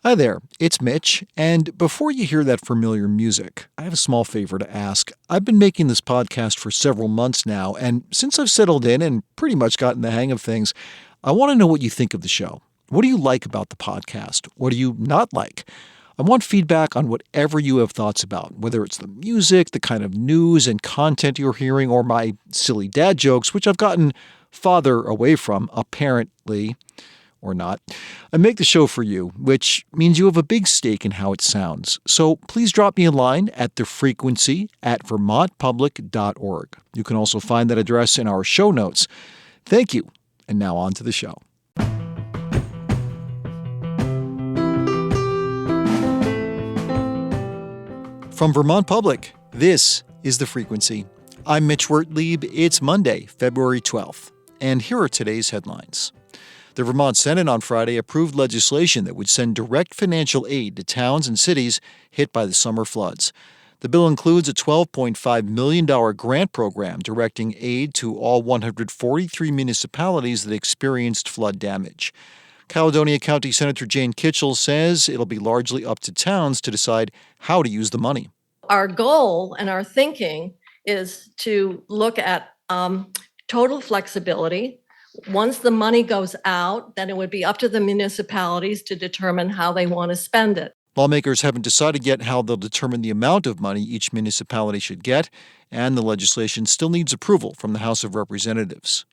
Hi there, it's Mitch, and before you hear that familiar music, I have a small favor to ask. I've been making this podcast for several months now, and since I've settled in and pretty much gotten the hang of things, I want to know what you think of the show. What do you like about the podcast? What do you not like? I want feedback on whatever you have thoughts about, whether it's the music, the kind of news and content you're hearing, or my silly dad jokes, which I've gotten farther away from, apparently. Or not. I make the show for you, which means you have a big stake in how it sounds. So please drop me a line at thefrequency at vermontpublic.org. You can also find that address in our show notes. Thank you. And now on to the show. From Vermont Public, this is The Frequency. I'm Mitch Wertlieb. It's Monday, February 12th. And here are today's headlines. The Vermont Senate on Friday approved legislation that would send direct financial aid to towns and cities hit by the summer floods. The bill includes a $12.5 million grant program directing aid to all 143 municipalities that experienced flood damage. Caledonia County Senator Jane Kitchell says it'll be largely up to towns to decide how to use the money. Our goal and our thinking is to look at total flexibility. Once the money goes out, then it would be up to the municipalities to determine how they want to spend it. Lawmakers haven't decided yet how they'll determine the amount of money each municipality should get, and the legislation still needs approval from the House of Representatives.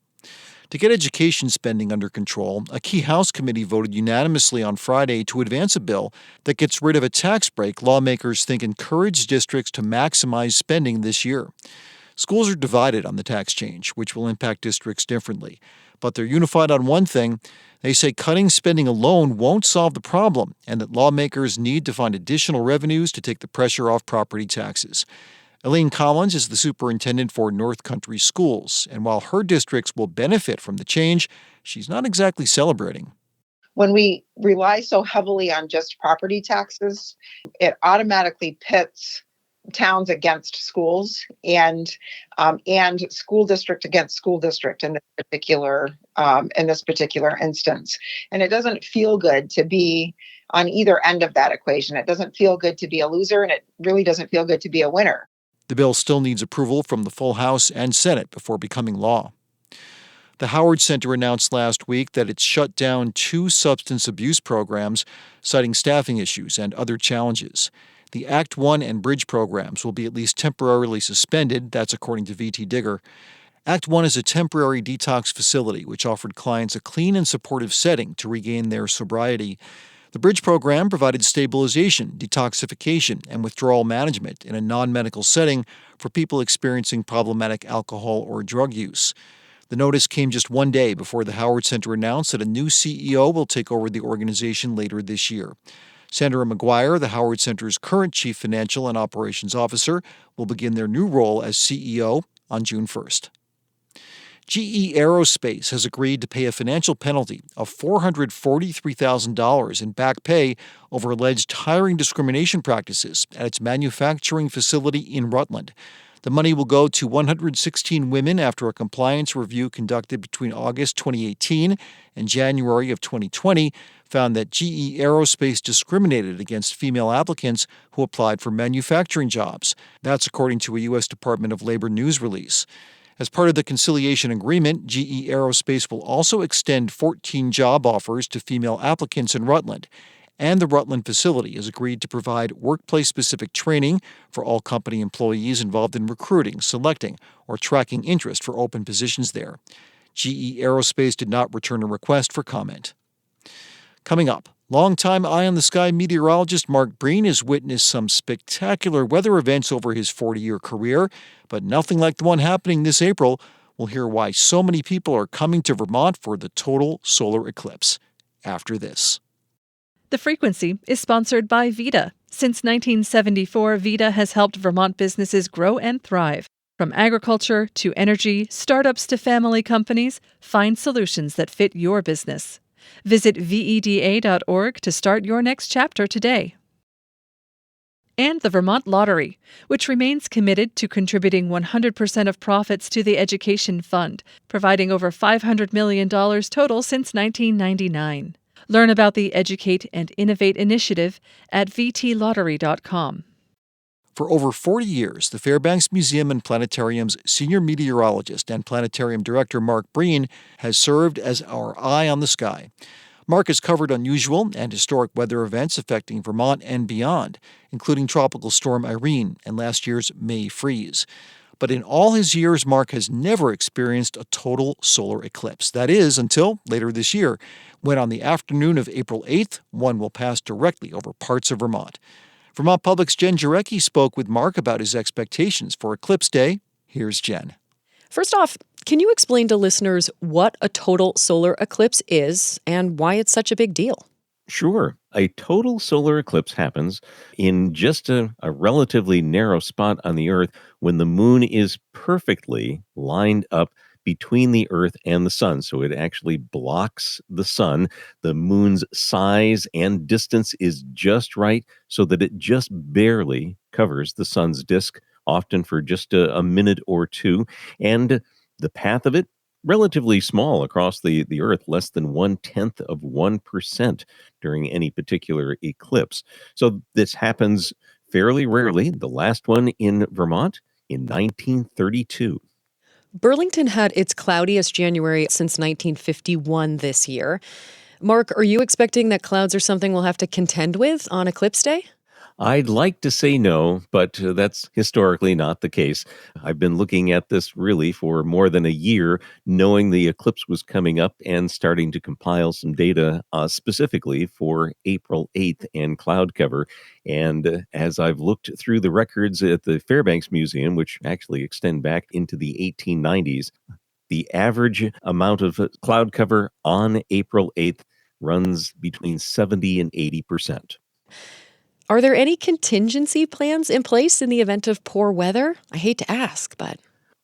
To get education spending under control, a key House committee voted unanimously on Friday to advance a bill that gets rid of a tax break lawmakers think encouraged districts to maximize spending this year. Schools are divided on the tax change, which will impact districts differently. But they're unified on one thing. They say cutting spending alone won't solve the problem, and that lawmakers need to find additional revenues to take the pressure off property taxes. Elaine Collins is the superintendent for North Country Schools, and while her districts will benefit from the change, she's not exactly celebrating. When we rely so heavily on just property taxes, it automatically pits towns against schools and school district against school district in this particular instance. And it doesn't feel good to be on either end of that equation. It doesn't feel good to be a loser, and it really doesn't feel good to be a winner. The bill still needs approval from the full House and Senate before becoming law. The Howard Center announced last week that it's shut down 2 substance abuse programs, citing staffing issues and other challenges. The Act 1 and Bridge programs will be at least temporarily suspended, that's according to VT Digger. Act 1 is a temporary detox facility which offered clients a clean and supportive setting to regain their sobriety. The Bridge program provided stabilization, detoxification, and withdrawal management in a non-medical setting for people experiencing problematic alcohol or drug use. The notice came just one day before the Howard Center announced that a new CEO will take over the organization later this year. Sandra McGuire, the Howard Center's current Chief Financial and Operations Officer, will begin their new role as CEO on June 1st. GE Aerospace has agreed to pay a financial penalty of $443,000 in back pay over alleged hiring discrimination practices at its manufacturing facility in Rutland. The money will go to 116 women after a compliance review conducted between August 2018 and January of 2020 found that GE Aerospace discriminated against female applicants who applied for manufacturing jobs. That's according to a U.S. Department of Labor news release. As part of the conciliation agreement, GE Aerospace will also extend 14 job offers to female applicants in Rutland. And the Rutland facility has agreed to provide workplace-specific training for all company employees involved in recruiting, selecting, or tracking interest for open positions there. GE Aerospace did not return a request for comment. Coming up, longtime eye-on-the-sky meteorologist Mark Breen has witnessed some spectacular weather events over his 40-year career, but nothing like the one happening this April. We'll hear why so many people are coming to Vermont for the total solar eclipse. After this. The Frequency is sponsored by Vita. Since 1974, Vita has helped Vermont businesses grow and thrive. From agriculture to energy, startups to family companies, find solutions that fit your business. Visit VEDA.org to start your next chapter today. And the Vermont Lottery, which remains committed to contributing 100% of profits to the Education Fund, providing over $500 million total since 1999. Learn about the Educate and Innovate initiative at vtlottery.com. For over 40 years, the Fairbanks Museum and Planetarium's senior meteorologist and planetarium director Mark Breen has served as our eye on the sky. Mark has covered unusual and historic weather events affecting Vermont and beyond, including Tropical Storm Irene and last year's May freeze. But in all his years, Mark has never experienced a total solar eclipse. That is, until later this year, when on the afternoon of April 8th, one will pass directly over parts of Vermont. Vermont Public's Jen Jarecki spoke with Mark about his expectations for Eclipse Day. Here's Jen. First off, can you explain to listeners what a total solar eclipse is and why it's such a big deal? Sure. A total solar eclipse happens in just a relatively narrow spot on the Earth when the moon is perfectly lined up between the Earth and the sun. So it actually blocks the sun. The moon's size and distance is just right so that it just barely covers the sun's disk, often for just a minute or two. And the path of it, relatively small across the Earth, less than 0.1% during any particular eclipse. So this happens fairly rarely. The last one in Vermont in 1932. Burlington had its cloudiest January since 1951 this year. Mark, are you expecting that clouds are something we'll have to contend with on Eclipse Day? I'd like to say no, but that's historically not the case. I've been looking at this really for more than a year, knowing the eclipse was coming up and starting to compile some data specifically for April 8th and cloud cover. And as I've looked through the records at the Fairbanks Museum, which actually extend back into the 1890s, the average amount of cloud cover on April 8th runs between 70 and 80%. Are there any contingency plans in place in the event of poor weather? I hate to ask, but...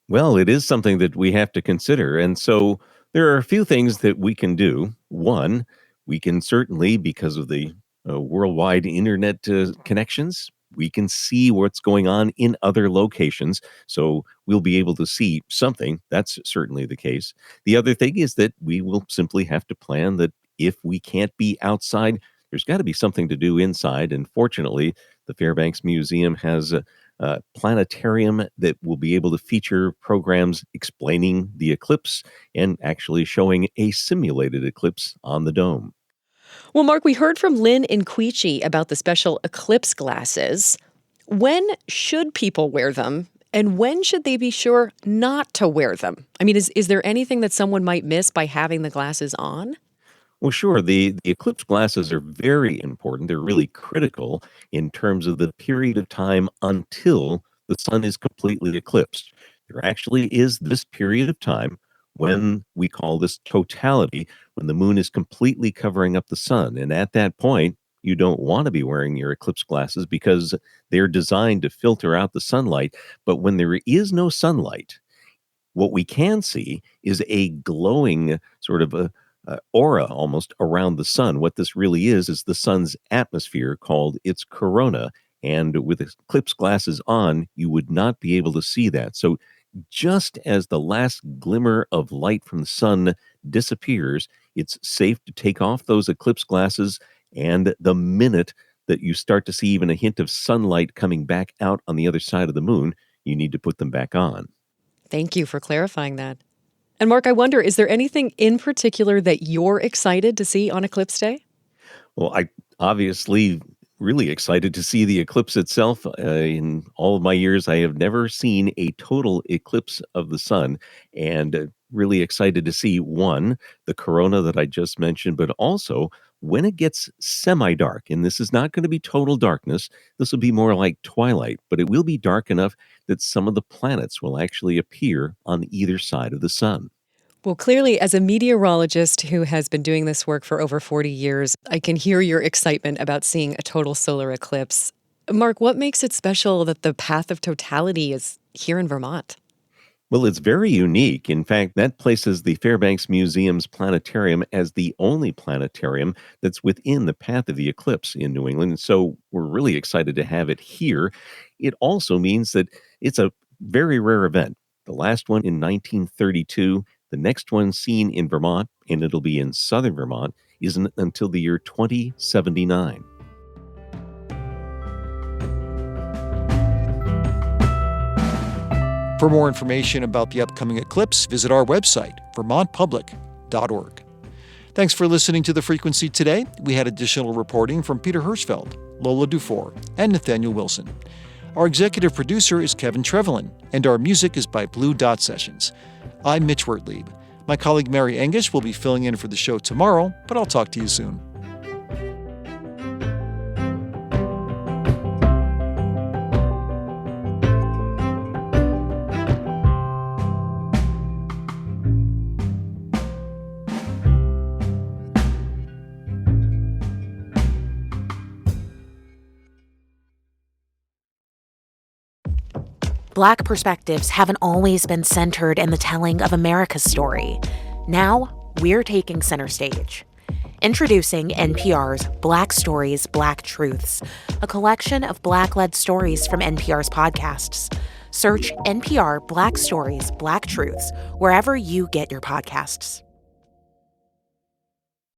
Well, it is something that we have to consider. And so there are a few things that we can do. One, we can certainly, because of the worldwide internet connections, we can see what's going on in other locations. So we'll be able to see something. That's certainly the case. The other thing is that we will simply have to plan that if we can't be outside, there's got to be something to do inside. And fortunately, the Fairbanks Museum has a planetarium that will be able to feature programs explaining the eclipse and actually showing a simulated eclipse on the dome. Well, Mark, we heard from Lynn in Quechee about the special eclipse glasses. When should people wear them? And when should they be sure not to wear them? I mean, is there anything that someone might miss by having the glasses on? Well, sure. The eclipse glasses are very important. They're really critical in terms of the period of time until the sun is completely eclipsed. There actually is this period of time when we call this totality, when the moon is completely covering up the sun. And at that point, you don't want to be wearing your eclipse glasses because they're designed to filter out the sunlight. But when there is no sunlight, what we can see is a glowing sort of a aura almost around the sun. What this really is the sun's atmosphere called its corona. And with eclipse glasses on, you would not be able to see that. So just as the last glimmer of light from the sun disappears, it's safe to take off those eclipse glasses. And the minute that you start to see even a hint of sunlight coming back out on the other side of the moon, you need to put them back on. Thank you for clarifying that. And Mark, I wonder, is there anything in particular that you're excited to see on Eclipse Day? Well, I obviously really excited to see the eclipse itself. In all of my years, I have never seen a total eclipse of the sun, and really excited to see, one, the corona that I just mentioned, but also when it gets semi-dark, and this is not going to be total darkness, this will be more like twilight, but it will be dark enough that some of the planets will actually appear on either side of the sun. Well, clearly, as a meteorologist who has been doing this work for over 40 years, I can hear your excitement about seeing a total solar eclipse. Mark, what makes it special that the path of totality is here in Vermont? Well, it's very unique. In fact, that places the Fairbanks Museum's planetarium as the only planetarium that's within the path of the eclipse in New England. And so we're really excited to have it here. It also means that it's a very rare event. The last one in 1932, the next one seen in Vermont, and it'll be in southern Vermont, isn't until the year 2079. For more information about the upcoming eclipse, visit our website, vermontpublic.org. Thanks for listening to The Frequency today. We had additional reporting from Peter Hirschfeld, Lola Dufour, and Nathaniel Wilson. Our executive producer is Kevin Trevelyan, and our music is by Blue Dot Sessions. I'm Mitch Wertlieb. My colleague Mary Engish will be filling in for the show tomorrow, but I'll talk to you soon. Black perspectives haven't always been centered in the telling of America's story. Now, we're taking center stage. Introducing NPR's Black Stories, Black Truths, a collection of Black-led stories from NPR's podcasts. Search NPR Black Stories, Black Truths wherever you get your podcasts.